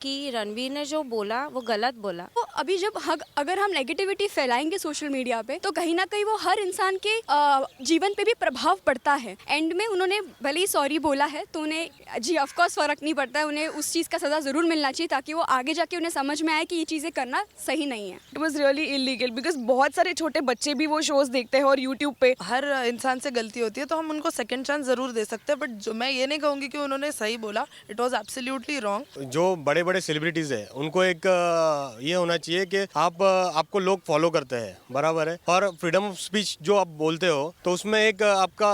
कि रणवीर ने जो बोला वो गलत बोला। तो अभी जब अगर हम नेगेटिविटी फैलाएंगे सोशल मीडिया पे तो कहीं ना कहीं वो हर इंसान के जीवन पे भी प्रभाव पड़ता है। एंड में उन्होंने भले ही सॉरी बोला है तो उन्हें जी ऑफ कोर्स फ़र्क नहीं पड़ता है, उन्हें उस चीज़ का सज़ा ज़रूर मिलना चाहिए ताकि वो आगे जाके उन्हें समझ में आए कि ये चीज़ें करना सही नहीं है। It was really illegal because बहुत सारे छोटे बच्चे भी वो शोज देखते हैं और यूट्यूब पे। हर इंसान से गलती होती है तो हम उनको सेकंड चांस ज़रूर दे सकते हैं, बट जो मैं ये नहीं कहूँगी कि उन्होंने सही बोला। It was absolutely wrong. जो बड़े बड़े सेलिब्रिटीज है उनको एक ये होना चाहिए कि आपको लोग फॉलो करते हैं, बराबर है, और फ्रीडम ऑफ स्पीच जो आप बोलते हो तो उसमें एक आपका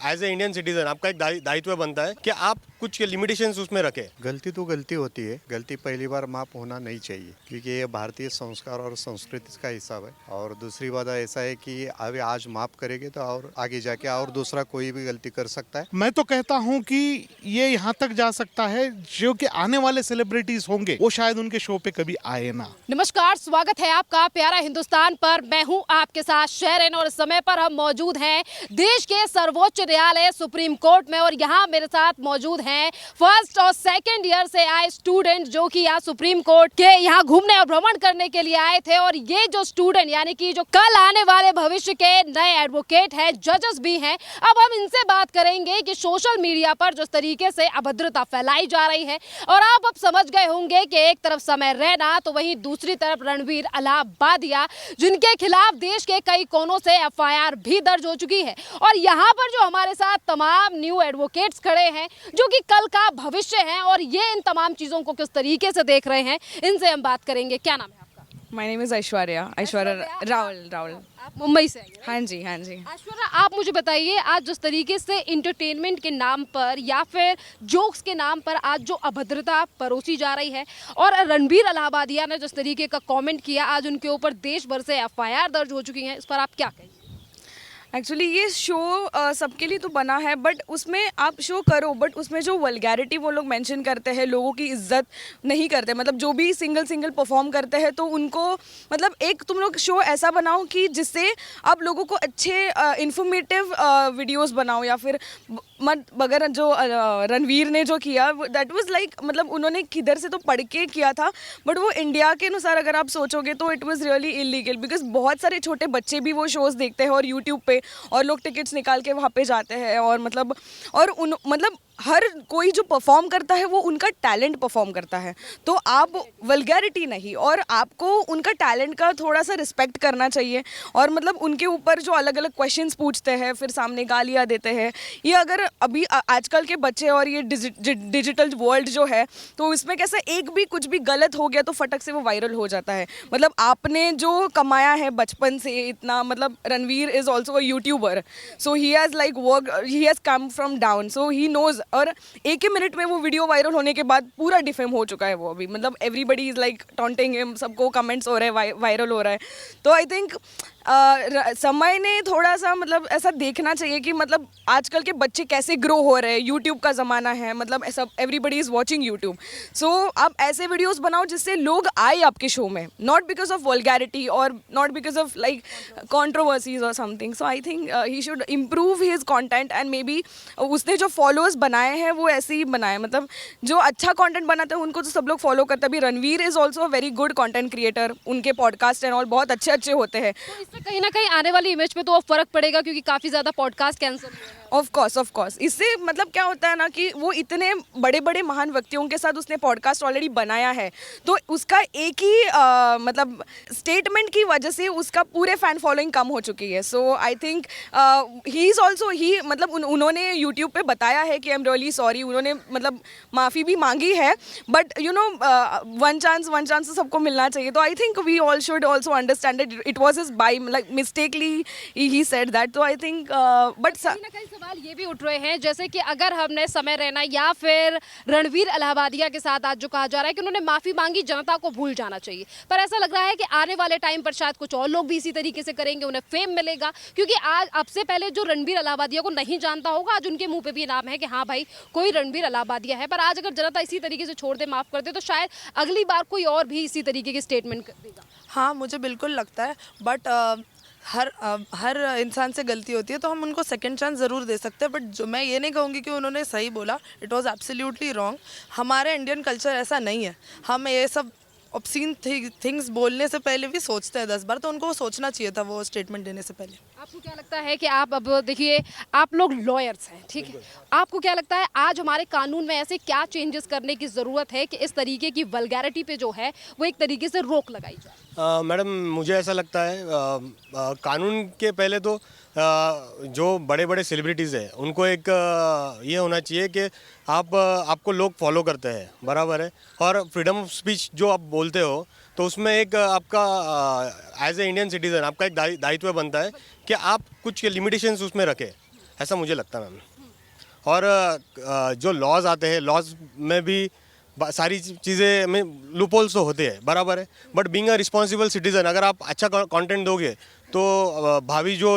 एज ए इंडियन सिटीजन आपका एक दायित्व बनता है कि आप कुछ लिमिटेशंस उसमें रखें। गलती तो गलती होती है, गलती पहली बार माफ होना नहीं चाहिए क्योंकि ये भारतीय संस्कार और संस्कृति का हिस्सा है। और दूसरी बात ऐसा है कि अभी आज माफ करेंगे तो और आगे जाके और दूसरा कोई भी गलती कर सकता है। मैं तो कहता हूं कि ये यहाँ तक जा सकता है जो कि आने वाले सेलिब्रिटीज होंगे वो शायद उनके शो पे कभी आए ना। नमस्कार, स्वागत है आपका प्यारा हिंदुस्तान पर। मैं हूं आपके साथ शेरन और इस समय पर हम मौजूद हैं देश के सर्वोच्च न्यायालय सुप्रीम कोर्ट में और यहाँ मेरे साथ मौजूद हैं फर्स्ट और सेकंड ईयर से आए स्टूडेंट जो कि यहाँ सुप्रीम कोर्ट के यहाँ घूमने और भ्रमण करने के लिए आए थे। और ये जो स्टूडेंट यानी कि जो कल आने वाले भविष्य के नए एडवोकेट हैं, जजेस भी हैं, अब हम इनसे बात करेंगे कि सोशल मीडिया पर जिस तरीके से अभद्रता फैलाई जा रही है और आप अब समझ गए होंगे कि एक तरफ समय रैना तो वहीं दूसरी तरफ रणवीर अलाहाबादिया जिनके खिलाफ देश के कई कोनों से एफआईआर भी दर्ज हो चुकी है। और यहाँ पर जो हमारे साथ तमाम न्यू एडवोकेट्स खड़े हैं जो कि कल का भविष्य हैं और ये इन तमाम चीज़ों को किस तरीके से देख रहे हैं, इनसे हम बात करेंगे। क्या नाम है आपका? My name is Aishwarya Rahul. आप मुंबई से हैं? हाँ जी। ऐश्वर्या, आप मुझे बताइए, आज जिस तरीके से इंटरटेनमेंट के नाम पर या फिर जोक्स के नाम पर आज जो अभद्रता परोसी जा रही है और रणवीर अलाहाबादिया ने जिस तरीके का कमेंट किया, आज उनके ऊपर देश भर से एफआईआर दर्ज हो चुकी हैं, इस पर आप क्या कहेंगे? एक्चुअली ये शो सबके लिए तो बना है, बट उसमें आप शो करो, बट उसमें जो वल्गैरिटी वो लोग मेंशन करते हैं, लोगों की इज्जत नहीं करते। मतलब जो भी सिंगल परफॉर्म करते हैं तो उनको मतलब एक तुम लोग शो ऐसा बनाओ कि जिससे आप लोगों को अच्छे इंफॉर्मेटिव वीडियोस बनाओ। या फिर मत बगर जो रणवीर ने जो किया दैट वाज लाइक मतलब उन्होंने किधर से तो पढ़ के किया था, बट वो इंडिया के अनुसार अगर आप सोचोगे तो it was really illegal because बहुत सारे छोटे बच्चे भी वो शोज़ देखते हैं और यूट्यूब पे, और लोग टिकट्स निकाल के वहाँ पे जाते हैं। और मतलब हर कोई जो परफॉर्म करता है वो उनका टैलेंट परफॉर्म करता है, तो आप वल्गैरिटी नहीं, और आपको उनका टैलेंट का थोड़ा सा रिस्पेक्ट करना चाहिए। और मतलब उनके ऊपर जो अलग अलग क्वेश्चंस पूछते हैं फिर सामने गालियाँ देते हैं, ये अगर अभी आजकल के बच्चे और ये डिजिटल वर्ल्ड जो है तो इसमें कैसे एक भी कुछ भी गलत हो गया तो फटक से वो वायरल हो जाता है। मतलब आपने जो कमाया है बचपन से इतना, मतलब Ranveer is also a YouTuber, so he has like work, he has come from down, so he knows. और एक ही मिनट में वो वीडियो वायरल होने के बाद पूरा डिफेम हो चुका है वो अभी, मतलब everybody is like taunting him, सबको कमेंट्स हो रहे हैं, वायरल हो रहा है। तो आई थिंक समय ने थोड़ा सा मतलब ऐसा देखना चाहिए कि मतलब आजकल के बच्चे कैसे ग्रो हो रहे हैं, यूट्यूब का ज़माना है, मतलब ऐसा एवरीबडी इज़ वॉचिंग यूट्यूब, सो आप ऐसे वीडियोस बनाओ जिससे लोग आए आपके शो में, नॉट बिकॉज ऑफ वल्गैरिटी और not because of like controversies और something. So I think he should improve his content and maybe उसने जो फॉलोअर्स बनाए हैं वो ऐसे ही बनाए, मतलब जो अच्छा कंटेंट बनाते हैं उनको तो सब लोग फॉलो करते हैं। अभी Ranveer is also a very good content creator, उनके पॉडकास्ट एंड ऑल बहुत अच्छे होते हैं। तो कहीं ना कहीं आने वाली इमेज पे तो फर्क पड़ेगा क्योंकि काफी ज्यादा पॉडकास्ट कैंसिल हुए हैं। ऑफ कोर्स इससे मतलब क्या होता है ना कि वो इतने बड़े महान व्यक्तियों के साथ उसने पॉडकास्ट ऑलरेडी बनाया है, तो उसका एक ही मतलब स्टेटमेंट की वजह से उसका पूरे फैन फॉलोइंग कम हो चुकी है। So I think he is also he मतलब उन्होंने यूट्यूब पे बताया है कि आई एम रियली सॉरी, उन्होंने मतलब माफ़ी भी मांगी है, but you know one chance तो सबको मिलना चाहिए। तो I think we all should also understand it was his by like mistakely he said that. तो आई थिंक बट सवाल ये भी उठ रहे हैं जैसे कि अगर हमने समय रैना या फिर रणवीर अलाहाबादिया के साथ आज जो कहा जा रहा है कि उन्होंने माफी मांगी, जनता को भूल जाना चाहिए, पर ऐसा लग रहा है कि आने वाले टाइम पर शायद कुछ और लोग भी इसी तरीके से करेंगे, उन्हें फेम मिलेगा। क्योंकि आज अब से पहले जो रणवीर अलाहाबादिया को नहीं जानता होगा आज उनके मुंह पे भी नाम है कि हाँ भाई कोई रणवीर अलाहाबादिया है, पर आज अगर जनता इसी तरीके से छोड़ दे, माफ कर दे, तो शायद अगली बार कोई और भी इसी तरीके की स्टेटमेंट देगा। हाँ, मुझे बिल्कुल लगता है, बट हर इंसान से गलती होती है तो हम उनको सेकंड चांस ज़रूर दे सकते हैं, बट जो मैं ये नहीं कहूँगी कि उन्होंने सही बोला, इट वाज एब्सोल्युटली रॉन्ग। हमारे इंडियन कल्चर ऐसा नहीं है, हम ये सब ऑब्सीन थिंग्स बोलने से पहले भी सोचते हैं 10 बार, तो उनको सोचना चाहिए था वो स्टेटमेंट देने से पहले। आपको क्या लगता है कि आप अब देखिए आप लोग लॉयर्स हैं, ठीक है, आपको क्या लगता है आज हमारे कानून में ऐसे क्या चेंजेस करने की ज़रूरत है कि इस तरीके की वल्गैरिटी पे जो है वो एक तरीके से रोक लगाई जाए? मैडम मुझे ऐसा लगता है कानून के पहले तो जो बड़े बड़े सेलिब्रिटीज़ हैं उनको एक ये होना चाहिए कि आपको लोग फॉलो करते हैं, बराबर है, और फ्रीडम ऑफ स्पीच जो आप बोलते हो तो उसमें एक आपका एज ए इंडियन सिटीज़न आपका एक दायित्व बनता है कि आप कुछ लिमिटेशंस उसमें रखें, ऐसा मुझे लगता है मैम। और जो लॉज आते हैं, लॉज में भी सारी चीज़ें में लूपहोल्स तो होते हैं, बराबर है, but being a responsible citizen अगर आप अच्छा कंटेंट दोगे तो भावी जो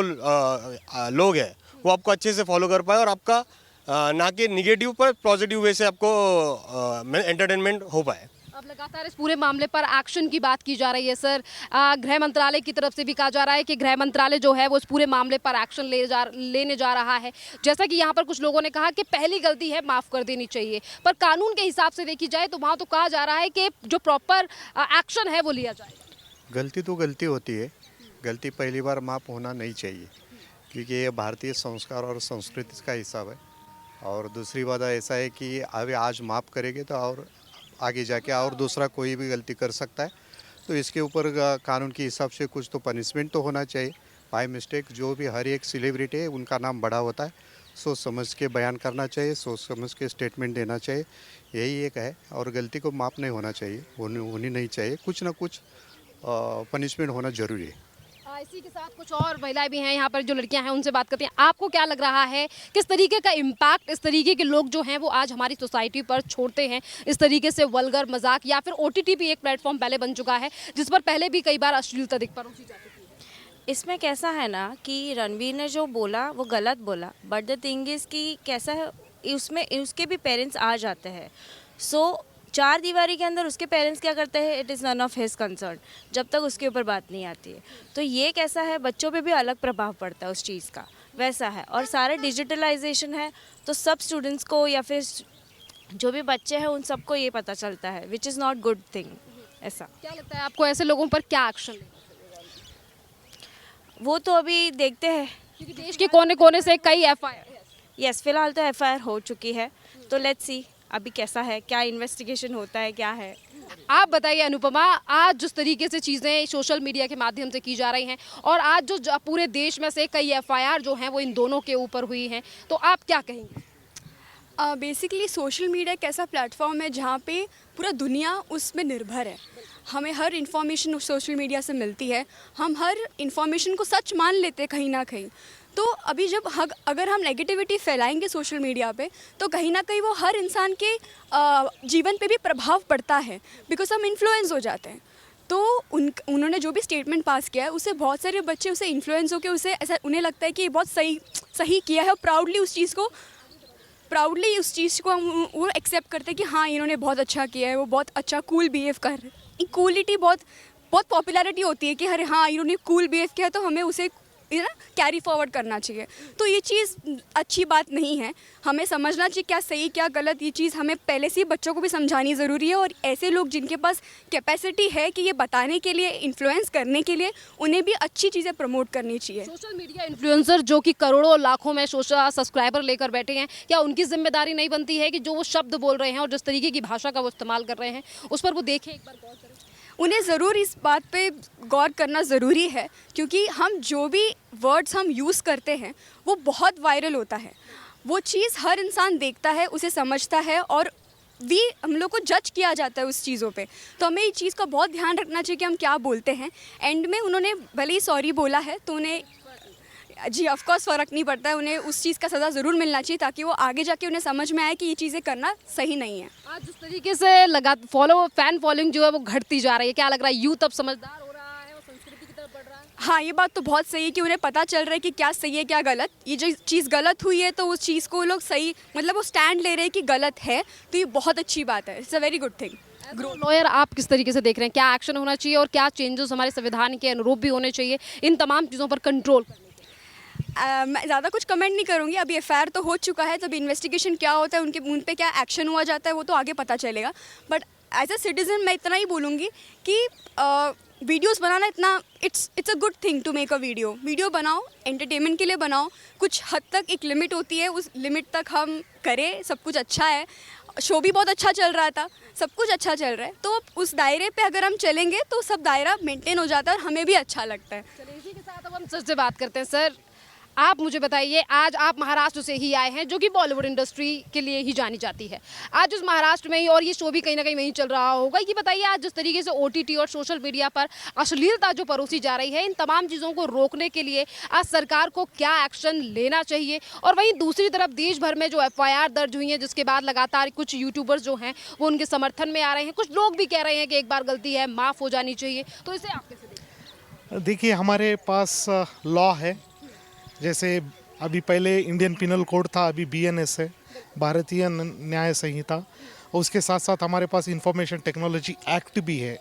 लोग हैं वो आपको अच्छे से फॉलो कर पाए और आपका ना कि निगेटिव पर पॉजिटिव वे से आपको एंटरटेनमेंट हो पाए। अब लगातार इस पूरे मामले पर एक्शन की बात की जा रही है सर। गृह मंत्रालय की तरफ से भी कहा जा रहा है कि गृह मंत्रालय जो है वो इस पूरे मामले पर एक्शन लेने जा रहा है। जैसा कि यहाँ पर कुछ लोगों ने कहा कि पहली गलती है माफ़ कर देनी चाहिए, पर कानून के हिसाब से देखी जाए तो वहाँ तो कहा जा रहा है कि जो प्रॉपर एक्शन है वो लिया जाएगा। गलती तो गलती होती है, गलती पहली बार माफ़ होना नहीं चाहिए क्योंकि ये भारतीय संस्कार और संस्कृति का हिसाब है। और दूसरी बात ऐसा है कि अभी आज माफ़ करेंगे तो और आगे जाके और दूसरा कोई भी गलती कर सकता है, तो इसके ऊपर कानून के हिसाब से कुछ तो पनिशमेंट तो होना चाहिए। बाय मिस्टेक जो भी हर एक सेलिब्रिटी है उनका नाम बड़ा होता है, सोच समझ के बयान करना चाहिए, सोच समझ के स्टेटमेंट देना चाहिए, यही एक है। और गलती को माफ़ नहीं होना चाहिए, होनी नहीं चाहिए, कुछ ना कुछ पनिशमेंट होना ज़रूरी है। इसी के साथ कुछ और महिलाएं भी हैं यहाँ पर, जो लड़कियां हैं उनसे बात करते हैं। आपको क्या लग रहा है किस तरीके का इम्पैक्ट इस तरीके के लोग जो हैं वो आज हमारी सोसाइटी पर छोड़ते हैं? इस तरीके से वल्गर मजाक, या फिर OTT भी एक प्लेटफॉर्म पहले बन चुका है जिस पर पहले भी कई बार अश्लीलता दिख परोसी जाती है। इसमें कैसा है ना कि रणवीर ने जो बोला वो गलत बोला, बट द थिंग इज़ कि कैसा है उसमें उसके भी पेरेंट्स आ जाते हैं। सो 4 दीवारी के अंदर उसके पेरेंट्स क्या करते हैं, it is none of his concern जब तक उसके ऊपर बात नहीं आती है। तो ये कैसा है बच्चों पे भी अलग प्रभाव पड़ता है उस चीज़ का, वैसा है। और सारे डिजिटलाइजेशन है तो सब स्टूडेंट्स को या फिर जो भी बच्चे हैं उन सबको ये पता चलता है, which is not good thing. ऐसा क्या लगता है आपको ऐसे लोगों पर क्या एक्शन लेना? वो तो अभी देखते हैं, क्योंकि देश के कोने कोने से कई FIR यस फिलहाल तो FIR हो चुकी है, तो लेट्स सी अभी कैसा है, क्या इन्वेस्टिगेशन होता है, क्या है। आप बताइए अनुपमा, आज जिस तरीके से चीज़ें सोशल मीडिया के माध्यम से की जा रही हैं और आज जो पूरे देश में से कई FIR जो हैं वो इन दोनों के ऊपर हुई हैं, तो आप क्या कहेंगे? बेसिकली सोशल मीडिया एक ऐसा प्लेटफॉर्म है जहाँ पे पूरा दुनिया उसमें निर्भर है। हमें हर इन्फॉर्मेशन सोशल मीडिया से मिलती है, हम हर इन्फॉर्मेशन को सच मान लेते हैं कहीं ना कहीं। तो अभी जब अगर हम नेगेटिविटी फैलाएंगे सोशल मीडिया पे तो कहीं ना कहीं वो हर इंसान के जीवन पे भी प्रभाव पड़ता है, बिकॉज हम इन्फ्लुएंस हो जाते हैं। तो उन्होंने जो भी स्टेटमेंट पास किया है उससे बहुत सारे बच्चे उसे इन्फ्लुएंस होकर उसे ऐसा उन्हें लगता है कि ये बहुत सही किया है और प्राउडली उस चीज़ को वो एक्सेप्ट करते हैं कि हाँ इन्होंने बहुत अच्छा किया है, वो बहुत अच्छा कूल बिहेव कर रहे हैं। कूलिटी बहुत पॉपुलैरिटी होती है कि अरे हाँ इन्होंने कूल बिहेव किया तो हमें उसे कैरी फॉरवर्ड करना चाहिए। तो ये चीज़ अच्छी बात नहीं है, हमें समझना चाहिए क्या सही क्या गलत। ये चीज़ हमें पहले से ही बच्चों को भी समझानी ज़रूरी है, और ऐसे लोग जिनके पास कैपेसिटी है कि ये बताने के लिए, इन्फ्लुएंस करने के लिए, उन्हें भी अच्छी चीज़ें प्रमोट करनी चाहिए। सोशल मीडिया इन्फ्लुएंसर जो कि करोड़ों लाखों में सोशल सब्सक्राइबर लेकर बैठे हैं, क्या उनकी जिम्मेदारी नहीं बनती है कि जो वो शब्द बोल रहे हैं और जिस तरीके की भाषा का वो इस्तेमाल कर रहे हैं उस पर वो देखें, एक बार गौर करें? उन्हें ज़रूर इस बात पे गौर करना ज़रूरी है, क्योंकि हम जो भी वर्ड्स हम यूज़ करते हैं वो बहुत वायरल होता है। वो चीज़ हर इंसान देखता है, उसे समझता है, और भी हम लोग को जज किया जाता है उस चीज़ों पे। तो हमें इस चीज़ का बहुत ध्यान रखना चाहिए कि हम क्या बोलते हैं। एंड में उन्होंने भले ही सॉरी बोला है तो उन्हें जी ऑफ कोर्स फ़र्क नहीं पड़ता है, उन्हें उस चीज़ का सज़ा ज़रूर मिलना चाहिए ताकि वो आगे जाके उन्हें समझ में आए कि ये चीज़ें करना सही नहीं है। आज जिस तरीके से फैन फॉलोइंग जो है वो घटती जा रही है, क्या लग रहा है यूथ अब समझदार हो रहा है और संस्कृति की तरफ बढ़ रहा है? हाँ, ये बात तो बहुत सही है कि उन्हें पता चल रहा है कि क्या सही है क्या गलत। ये जो चीज़ गलत हुई है तो उस चीज़ को लोग सही, मतलब वो स्टैंड ले रहे हैं कि गलत है, तो ये बहुत अच्छी बात है। It's a very good thing. Lawyer आप किस तरीके से देख रहे हैं, क्या एक्शन होना चाहिए और क्या चेंजेस हमारे संविधान के अनुरूप भी होने चाहिए इन तमाम चीज़ों पर कंट्रोल? मैं ज़्यादा कुछ कमेंट नहीं करूँगी। अभी एफआईआर तो हो चुका है, तब इन्वेस्टिगेशन क्या होता है, उन पे क्या एक्शन हुआ जाता है वो तो आगे पता चलेगा। बट एज अ सिटीज़न मैं इतना ही बोलूँगी कि वीडियोस बनाना इतना it's a good thing to make a video बनाओ, एंटरटेनमेंट के लिए बनाओ। कुछ हद तक एक लिमिट होती है, उस लिमिट तक हम करें, सब कुछ अच्छा है। शो भी बहुत अच्छा चल रहा था, सब कुछ अच्छा चल रहा है, तो उस दायरे पे अगर हम चलेंगे तो सब दायरा मेंटेन हो जाता है और हमें भी अच्छा लगता है। चलिए इसी के साथ अब हम सर से बात करते हैं। सर, आप मुझे बताइए, आज आप महाराष्ट्र से ही आए हैं जो कि बॉलीवुड इंडस्ट्री के लिए ही जानी जाती है। आज उस महाराष्ट्र में ही, और ये शो भी कहीं ना कहीं वहीं चल रहा होगा, ये बताइए आज जिस तरीके से ओटीटी और सोशल मीडिया पर अश्लीलता जो परोसी जा रही है, इन तमाम चीज़ों को रोकने के लिए आज सरकार को क्या एक्शन लेना चाहिए? और वहीं दूसरी तरफ देश भर में जो एफआईआर दर्ज हुई है, जिसके बाद लगातार कुछ यूट्यूबर्स जो हैं वो उनके समर्थन में आ रहे हैं, कुछ लोग भी कह रहे हैं कि एक बार गलती है माफ़ हो जानी चाहिए, तो इसे आप कैसे देखते हैं? देखिए, हमारे पास लॉ है। जैसे अभी पहले इंडियन पिनल कोड था, अभी बीएनएस है, भारतीय न्याय संहिता। और उसके साथ साथ हमारे पास इंफॉर्मेशन टेक्नोलॉजी एक्ट भी है।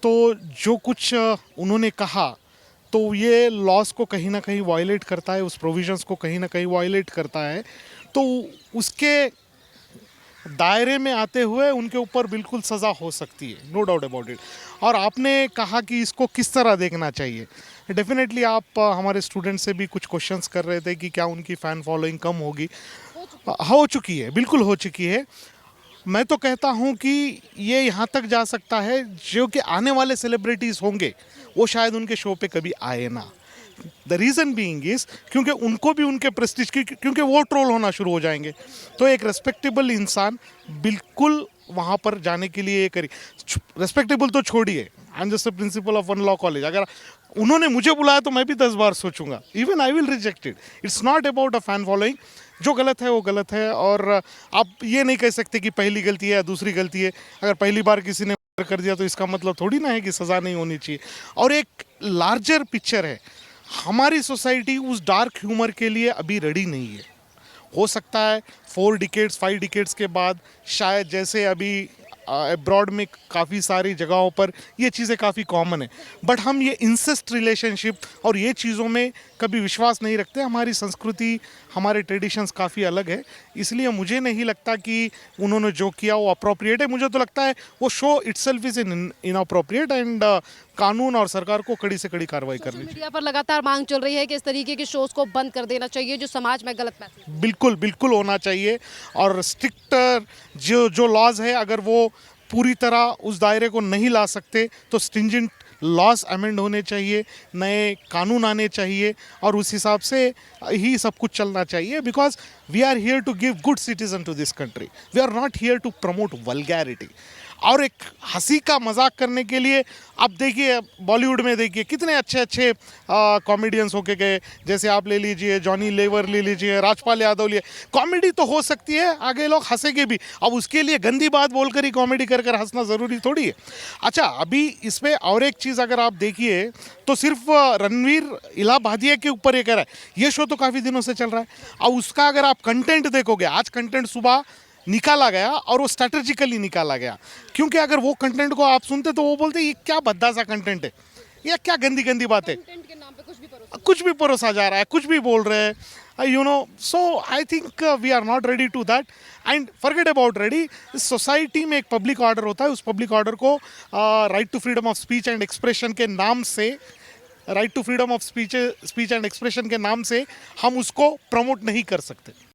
तो जो कुछ उन्होंने कहा तो ये लॉस को कहीं ना कहीं वायलेट करता है, उस प्रोविजंस को कहीं ना कहीं वायलेट करता है। तो उसके दायरे में आते हुए उनके ऊपर बिल्कुल सज़ा हो सकती है, नो डाउट अबाउट इट। और आपने कहा कि इसको किस तरह देखना चाहिए। डेफिनेटली आप हमारे स्टूडेंट से भी कुछ क्वेश्चंस कर रहे थे कि क्या उनकी फ़ैन फॉलोइंग कम होगी। हो चुकी है, बिल्कुल हो चुकी है। मैं तो कहता हूं कि ये यहाँ तक जा सकता है, जो कि आने वाले सेलिब्रिटीज़ होंगे वो शायद उनके शो पे कभी आए ना। द रीज़न बीइंग इज़ क्योंकि उनको भी उनके प्रेस्टीज की, क्योंकि वो ट्रोल होना शुरू हो जाएंगे। तो एक रेस्पेक्टेबल इंसान बिल्कुल वहाँ पर जाने के लिए करी। रेस्पेक्टेबल तो छोड़िए, I am just the principle of one law college. अगर उन्होंने मुझे बुलाया तो मैं भी 10 बार सोचूंगा, even I will reject it. It's not about a fan following. जो गलत है वो गलत है, और आप ये नहीं कह सकते कि पहली गलती है या दूसरी गलती है। अगर पहली बार किसी ने कर दिया तो इसका मतलब थोड़ी ना है कि सज़ा नहीं होनी चाहिए। और एक लार्जर पिक्चर है, हमारी सोसाइटी उस डार्क ह्यूमर के लिए अभी रेडी नहीं है। हो सकता है 4 डिकेड्स 5 डिकेड्स के बाद शायद, जैसे अभी अब्रॉड में काफ़ी सारी जगहों पर ये चीज़ें काफ़ी कॉमन है, बट हम ये इंसेस्ट रिलेशनशिप और ये चीज़ों में कभी विश्वास नहीं रखते। हमारी संस्कृति, हमारे ट्रेडिशंस काफ़ी अलग है, इसलिए मुझे नहीं लगता कि उन्होंने जो किया वो अप्रोप्रिएट है। मुझे तो लगता है वो show itself is inappropriate, and कानून और सरकार को कड़ी से कड़ी कार्रवाई करनी चाहिए। मीडिया पर लगातार मांग चल रही है कि इस तरीके के शोज को बंद कर देना चाहिए जो समाज में गलत मैसेज। बिल्कुल बिल्कुल होना चाहिए, और स्ट्रिक्ट जो लॉज है, अगर वो पूरी तरह उस दायरे को नहीं ला सकते तो स्ट्रिंजेंट लॉज अमेंड होने चाहिए, नए कानून आने चाहिए, और उस हिसाब से ही सब कुछ चलना चाहिए। Because we are here to give good citizen to this country, we are not here to promote vulgarity. और एक हंसी का मजाक करने के लिए आप देखिए, बॉलीवुड में देखिए कितने अच्छे अच्छे कॉमेडियंस होके गए। जैसे आप ले लीजिए जॉनी लेवर, ले लीजिए राजपाल यादव, लिए कॉमेडी तो हो सकती है, आगे लोग हंसेंगे भी। अब उसके लिए गंदी बात बोलकर ही कॉमेडी कर कर हंसना ज़रूरी थोड़ी है। अच्छा, अभी इसमें और एक चीज़ अगर आप देखिए तो सिर्फ रणवीर इलाहाबादिया के ऊपर ये कह रहा है, ये शो तो काफ़ी दिनों से चल रहा है। अब उसका अगर आप कंटेंट देखोगे, आज कंटेंट सुबह निकाला गया और वो स्ट्रैटेजिकली निकाला गया, क्योंकि अगर वो कंटेंट को आप सुनते तो वो बोलते ये क्या भद्दा सा कंटेंट है, ये क्या गंदी गंदी बात है, कुछ भी परोसा जा रहा है, कुछ भी बोल रहे हैं, you know. So I think we are not ready to that, and forget about ready. Society में एक पब्लिक ऑर्डर होता है, उस पब्लिक ऑर्डर को right to freedom of speech and expression के नाम से, right to freedom of speech and expression के नाम से हम उसको प्रमोट नहीं कर सकते।